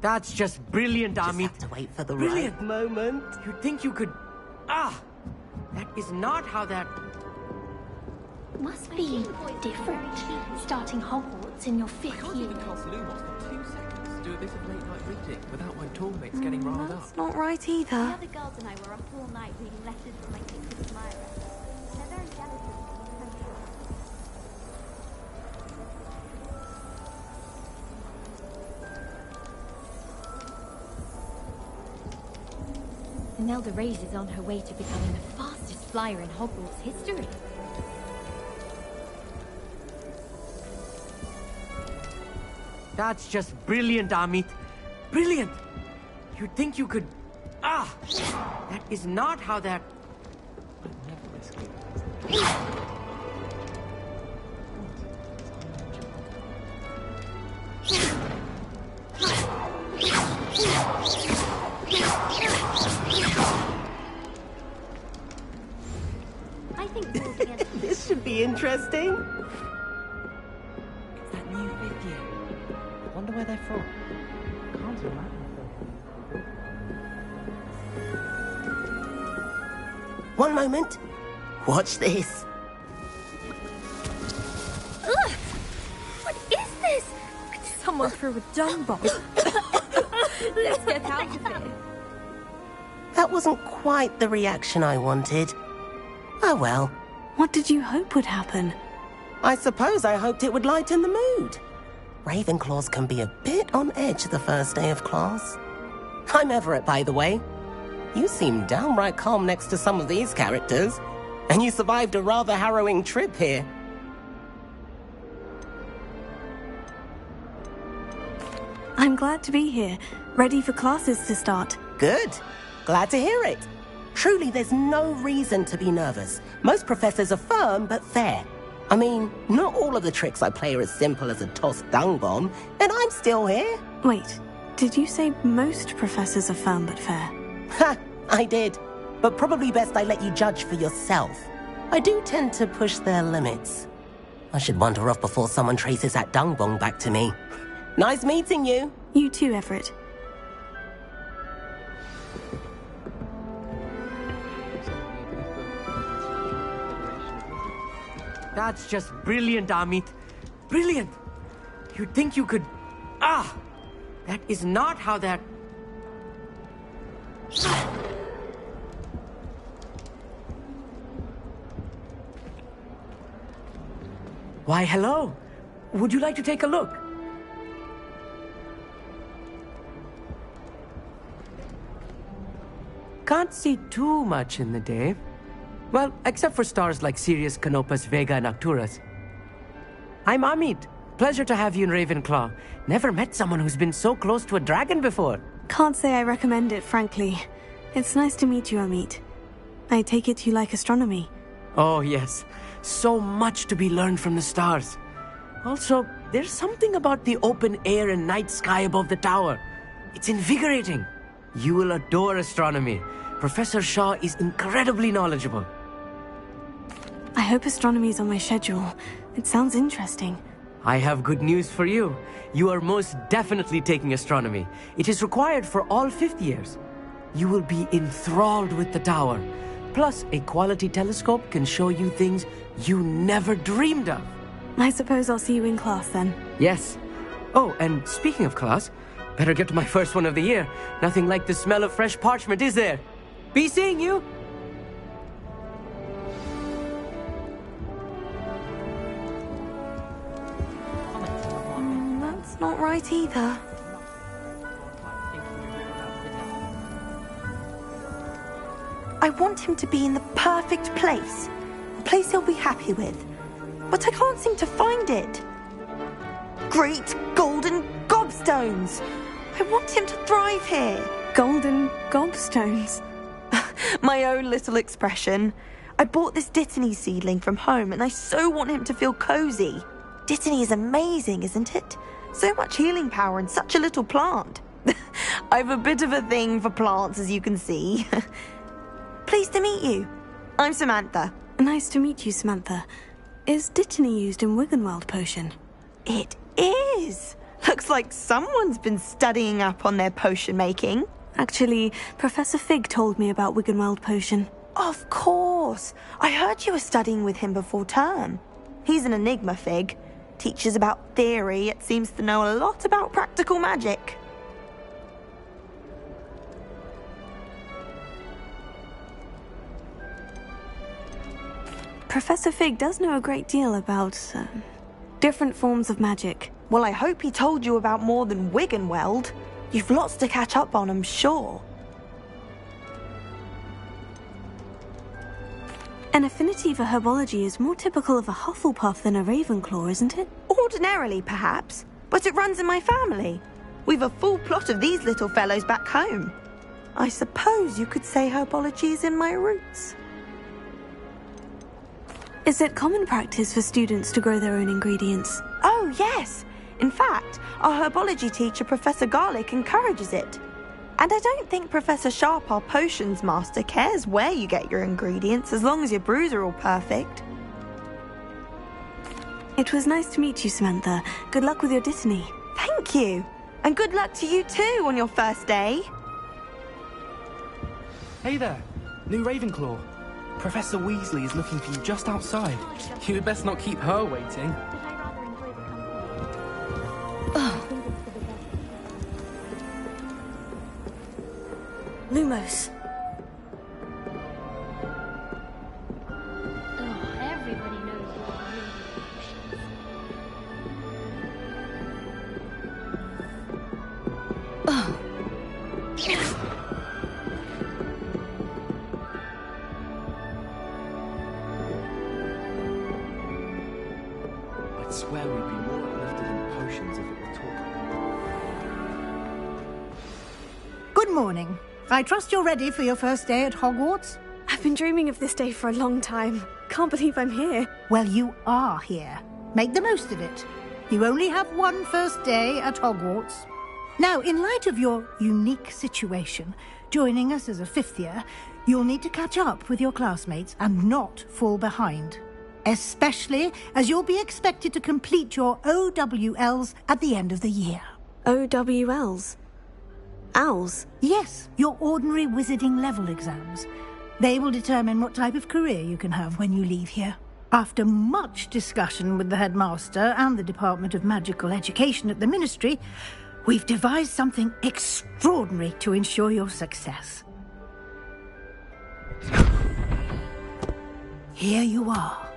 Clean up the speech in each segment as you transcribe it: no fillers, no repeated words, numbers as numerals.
That's just brilliant, Amit. Just have to wait for the Brilliant. right moment. You'd think you could... Ah! That is not how that... Must be different, starting Hogwarts in your 5th year. Castle Lumos for 2 seconds to do a bit of late night reading without my toolmates getting riled up. That's not right either. The other girls and I were up all night reading letters from my sister Myra. They're very jealous of me, I'm sure. Imelda Reyes is on her way to becoming the fastest flyer in Hogwarts history. That's just brilliant, Amit. Brilliant! You'd think you could... Ah! That is not how that... I think rules against This should be interesting. It's that new 5th year. I wonder where they're from. Can't imagine. One moment. Watch this. Ugh! What is this? Someone threw a dung bomb. Let's get out of here. That wasn't quite the reaction I wanted. Oh well. What did you hope would happen? I suppose I hoped it would lighten the mood. Ravenclaws can be a bit on edge the first day of class. I'm Everett, by the way. You seem downright calm next to some of these characters, and you survived a rather harrowing trip here. I'm glad to be here, ready for classes to start. Good. Glad to hear it. Truly, there's no reason to be nervous. Most professors are firm but fair. I mean, not all of the tricks I play are as simple as a tossed dung bomb, and I'm still here. Wait, did you say most professors are firm but fair? Ha! I did. But probably best I let you judge for yourself. I do tend to push their limits. I should wander off before someone traces that dung bomb back to me. Nice meeting you. You too, Everett. That's just brilliant, Amit. Brilliant! You'd think you could... Ah! That is not how that... Why, hello. Would you like to take a look? Can't see too much in the day. Well, except for stars like Sirius, Canopus, Vega, and Arcturus. I'm Amit. Pleasure to have you in Ravenclaw. Never met someone who's been so close to a dragon before. Can't say I recommend it, frankly. It's nice to meet you, Amit. I take it you like astronomy. Oh, yes. So much to be learned from the stars. Also, there's something about the open air and night sky above the tower. It's invigorating. You will adore astronomy. Professor Shaw is incredibly knowledgeable. I hope astronomy's on my schedule. It sounds interesting. I have good news for you. You are most definitely taking astronomy. It is required for all 5th years. You will be enthralled with the tower. Plus, a quality telescope can show you things you never dreamed of. I suppose I'll see you in class then. Yes. Oh, and speaking of class, better get to my first one of the year. Nothing like the smell of fresh parchment, is there? Be seeing you! That's not right either. I want him to be in the perfect place. A place he'll be happy with. But I can't seem to find it. Great golden gobstones! I want him to thrive here. Golden gobstones. My own little expression. I bought this Dittany seedling from home and I so want him to feel cozy. Dittany is amazing, isn't it? So much healing power in such a little plant. I've a bit of a thing for plants, as you can see. Pleased to meet you. I'm Samantha. Nice to meet you, Samantha. Is Dittany used in Wiggenweld potion? It is. Looks like someone's been studying up on their potion making. Actually, Professor Fig told me about Wiggenweld potion. Of course. I heard you were studying with him before term. He's an enigma, Fig. Teaches about theory, yet seems to know a lot about practical magic. Professor Fig does know a great deal about different forms of magic. Well, I hope he told you about more than Wiggenweld. You've lots to catch up on, I'm sure. An affinity for herbology is more typical of a Hufflepuff than a Ravenclaw, isn't it? Ordinarily, perhaps, but it runs in my family. We've a full plot of these little fellows back home. I suppose you could say herbology is in my roots. Is it common practice for students to grow their own ingredients? Oh, yes. In fact, our herbology teacher, Professor Garlick, encourages it. And I don't think Professor Sharp, our potions master, cares where you get your ingredients as long as your brews are all perfect. It was nice to meet you, Samantha. Good luck with your Dittany. Thank you. And good luck to you too on your first day. Hey there, new Ravenclaw. Professor Weasley is looking for you just outside. You had best not keep her waiting. But I rather enjoy the company. I think it's for the best. Lumos. Oh, everybody knows you are really potions. I'd swear we'd be more uplifted in potions if it were taught. Good morning. I trust you're ready for your first day at Hogwarts? I've been dreaming of this day for a long time. Can't believe I'm here. Well, you are here. Make the most of it. You only have one first day at Hogwarts. Now, in light of your unique situation, joining us as a fifth year, you'll need to catch up with your classmates and not fall behind. Especially as you'll be expected to complete your OWLs at the end of the year. OWLs? Owls? Yes, your ordinary wizarding level exams. They will determine what type of career you can have when you leave here. After much discussion with the headmaster and the Department of Magical Education at the Ministry, we've devised something extraordinary to ensure your success. Here you are.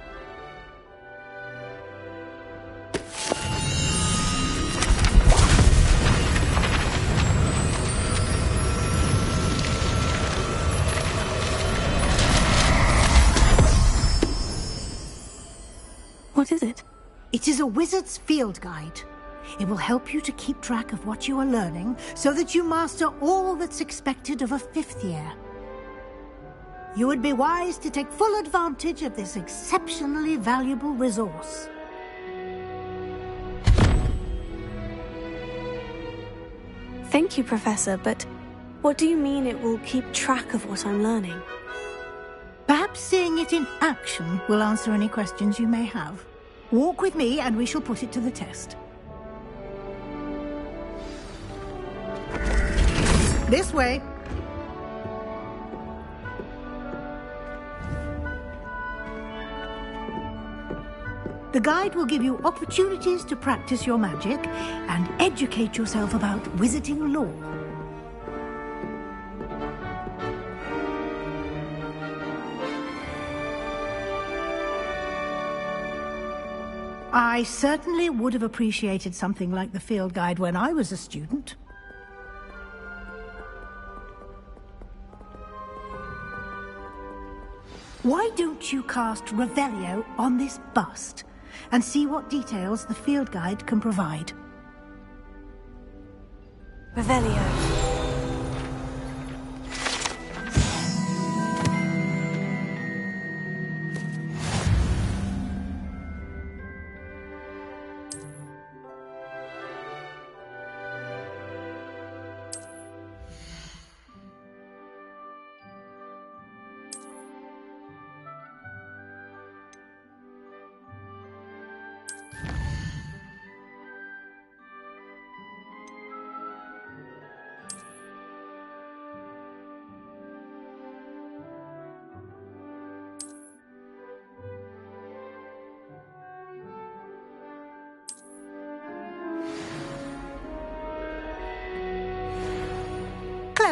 What is it? It is a wizard's field guide. It will help you to keep track of what you are learning so that you master all that's expected of a fifth year. You would be wise to take full advantage of this exceptionally valuable resource. Thank you, Professor, but what do you mean it will keep track of what I'm learning? Perhaps seeing it in action will answer any questions you may have. Walk with me and we shall put it to the test. This way. The guide will give you opportunities to practice your magic and educate yourself about wizarding lore. I certainly would have appreciated something like the field guide when I was a student. Why don't you cast Revelio on this bust and see what details the field guide can provide? Revelio.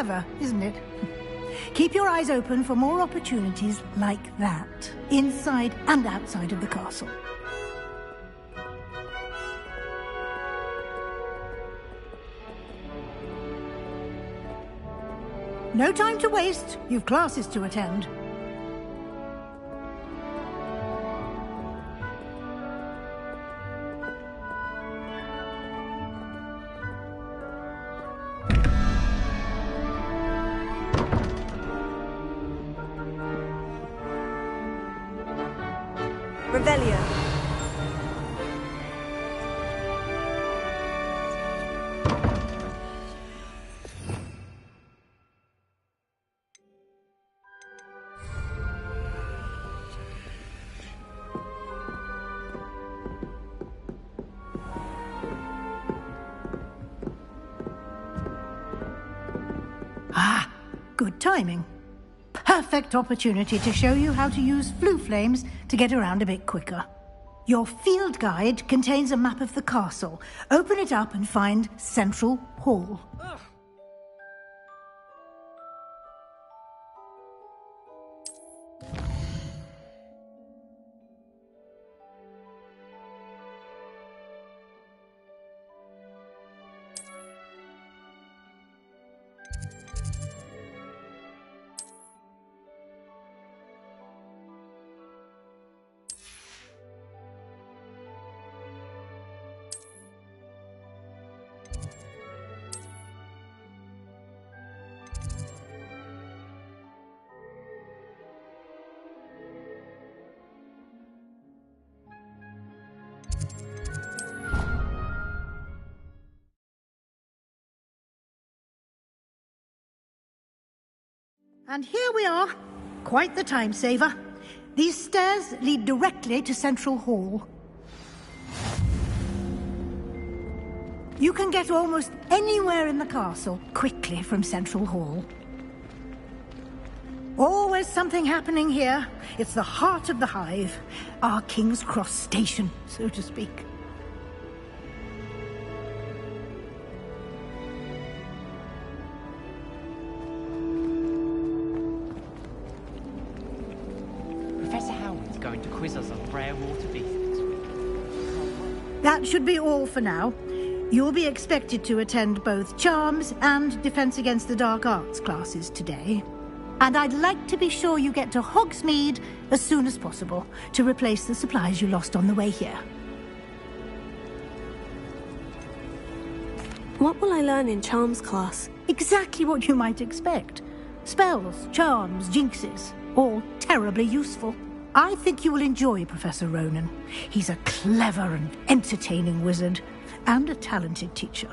Clever, isn't it? Keep your eyes open for more opportunities like that, inside and outside of the castle. No time to waste. You've classes to attend. Revelio. Ah, good timing. Perfect opportunity to show you how to use flue flames to get around a bit quicker. Your field guide contains a map of the castle. Open it up and find Central Hall. And here we are. Quite the time saver. These stairs lead directly to Central Hall. You can get almost anywhere in the castle quickly from Central Hall. Always something happening here. It's the heart of the hive. Our King's Cross station, so to speak. Professor Howard's going to quiz us on rare water beasts next week. That should be all for now. You'll be expected to attend both Charms and Defense Against the Dark Arts classes today. And I'd like to be sure you get to Hogsmeade as soon as possible to replace the supplies you lost on the way here. What will I learn in Charms class? Exactly what you might expect. Spells, charms, jinxes, all terribly useful. I think you will enjoy Professor Ronen. He's a clever and entertaining wizard, and a talented teacher.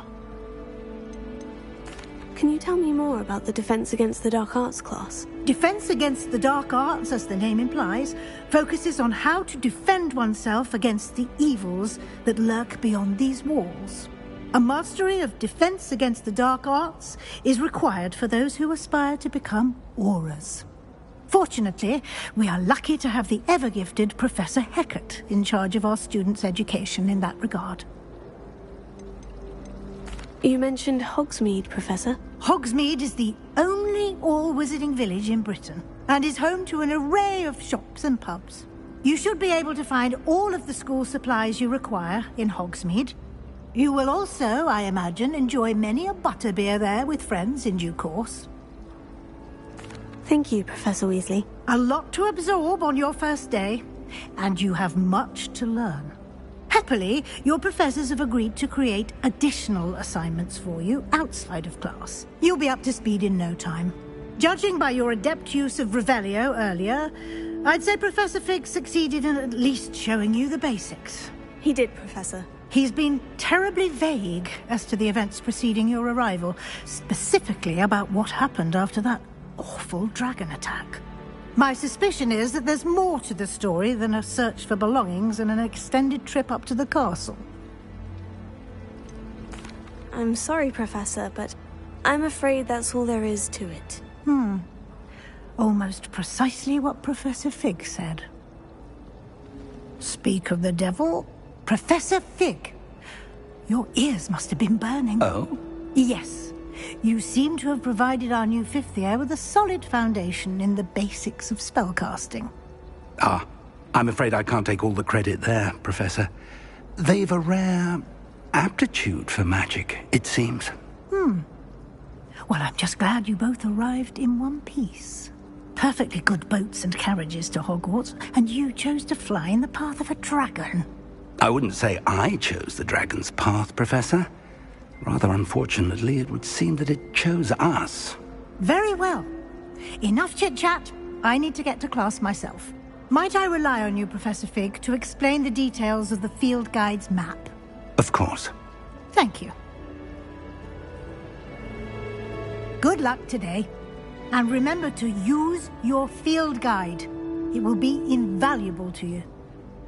Can you tell me more about the Defense Against the Dark Arts class? Defense Against the Dark Arts, as the name implies, focuses on how to defend oneself against the evils that lurk beyond these walls. A mastery of Defense Against the Dark Arts is required for those who aspire to become Aurors. Fortunately, we are lucky to have the ever-gifted Professor Hecat in charge of our students' education in that regard. You mentioned Hogsmeade, Professor. Hogsmeade is the only all-wizarding village in Britain, and is home to an array of shops and pubs. You should be able to find all of the school supplies you require in Hogsmeade. You will also, I imagine, enjoy many a butterbeer there with friends in due course. Thank you, Professor Weasley. A lot to absorb on your first day, and you have much to learn. Happily, your professors have agreed to create additional assignments for you outside of class. You'll be up to speed in no time. Judging by your adept use of Revelio earlier, I'd say Professor Fig succeeded in at least showing you the basics. He did, Professor. He's been terribly vague as to the events preceding your arrival, specifically about what happened after that awful dragon attack. My suspicion is that there's more to the story than a search for belongings and an extended trip up to the castle. I'm sorry, Professor, but I'm afraid that's all there is to it. Almost precisely what Professor Fig said. Speak of the devil, Professor Fig. Your ears must have been burning. Oh? Yes. You seem to have provided our new fifth year with a solid foundation in the basics of spellcasting. Ah, I'm afraid I can't take all the credit there, Professor. They've a rare aptitude for magic, it seems. Well, I'm just glad you both arrived in one piece. Perfectly good boats and carriages to Hogwarts, and you chose to fly in the path of a dragon. I wouldn't say I chose the dragon's path, Professor. Rather unfortunately, it would seem that it chose us. Very well. Enough chit-chat. I need to get to class myself. Might I rely on you, Professor Fig, to explain the details of the field guide's map? Of course. Thank you. Good luck today. And remember to use your field guide. It will be invaluable to you.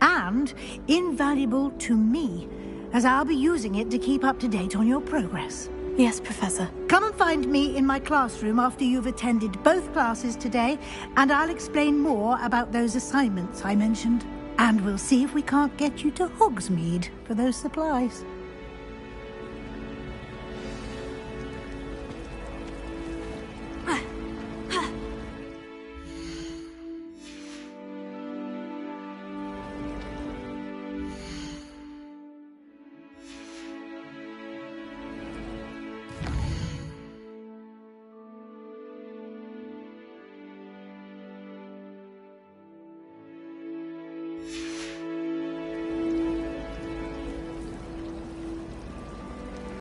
And invaluable to me, as I'll be using it to keep up to date on your progress. Yes, Professor. Come and find me in my classroom after you've attended both classes today, and I'll explain more about those assignments I mentioned. And we'll see if we can't get you to Hogsmeade for those supplies.